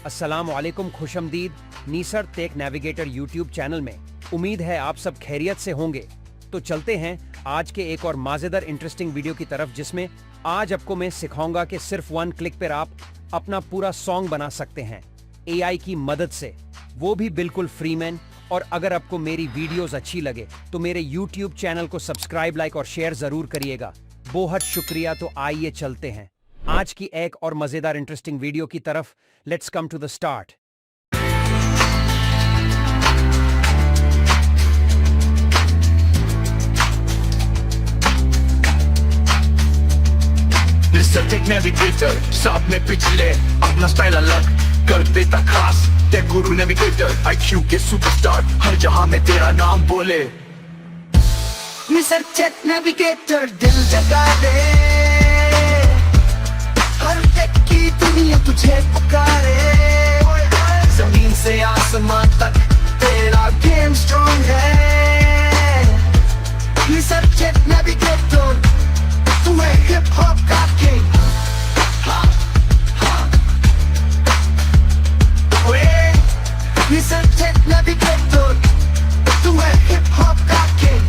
अस्सलामुअलैकुम, खुशमदीद नीसर take navigator YouTube channel में। उम्मीद है आप सब खैरियत से होंगे। तो चलते हैं आज के एक और मजेदार इंटरेस्टिंग वीडियो की तरफ, जिसमें आज आपको मैं सिखाऊंगा कि सिर्फ 1 क्लिक पर आप अपना पूरा सॉन्ग बना सकते हैं एआई की मदद से, वो भी बिल्कुल फ्री में। और अगर आपको मेरी वीडियोस अच्छी लगे तो मेरे यूट्यूब चैनल को सब्सक्राइब, लाइक और शेयर जरूर करिएगा। बहुत शुक्रिया। तो आइए चलते हैं आज की एक और मजेदार इंटरेस्टिंग वीडियो की तरफ। Let's come to the start. NisarTechNavigator साथ में पिछले अपना स्टाइल अलग कर देता खास। टेक गुरु नेविगेटर आईक्यू के सुपरस्टार, हर जहां में तेरा नाम बोले। NisarTechNavigator दिल जगा दे, हर टेक की दुनिया तुझे पुकारे। जमीन से आसमां तक तेरा गेम स्ट्रॉन्ग है। NisarTechNavigator तू है हिप हॉप का किंग। NisarTechNavigator तू है हिप हॉप का किंग।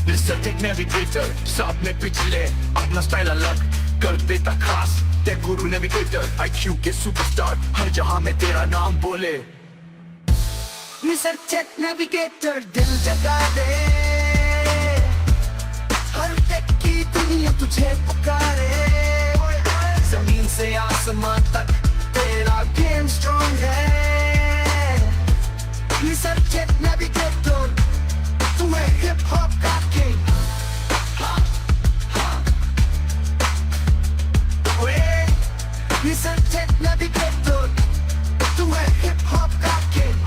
NisarTechNavigator साथ में पिछले अपना स्टाइल अलग कर देता खास। टेक गुरु नेविगेटर आईक्यू के सुपरस्टार, हर जहां में तेरा नाम बोले। NisarTechNavigator दिल जगा दे, हर टेक की दुनिया तुझे पुकारे। जमीन से आसमां तक तेरा गेम स्ट्रॉन्ग है। NisarTechNavigator तू है हिप हॉप का किंग। NisarTechNavigator तू है हिप हॉप का किंग।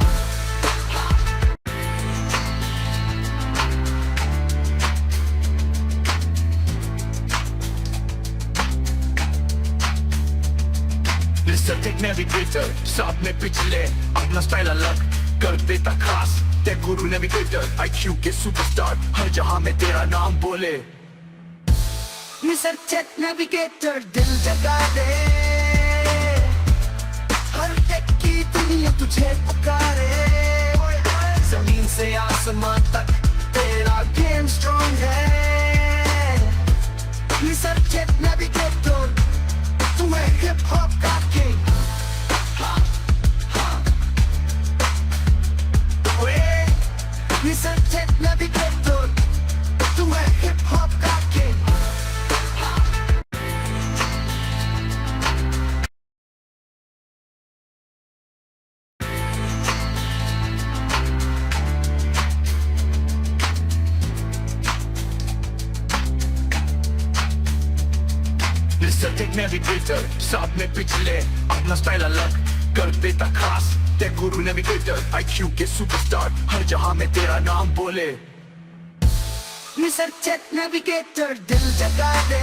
NisarTechNavigator साथ में पिछले अपना स्टाइल अलग कर देता खास। टेक गुरु नेविगेटर आईक्यू के सुपरस्टार, हर जहां में तेरा नाम बोले। NisarTechNavigator दिल जगा दे, हर टेक की दुनिया तुझे पुकारे। जमीन से आसमां तक तेरा गेम स्ट्रॉन्ग है। NisarTechNavigator तू है हिप हॉप का किंग। NisarTechNavigator तू है हिप हॉप का किंग। NisarTechNavigator साथ में पिछले अपना स्टाइल अलग कर देता खास। टेक गुरु नेविगेटर आईक्यू के सुपरस्टार, हर जहां में तेरा नाम बोले। NisarTechNavigator दिल जगा दे,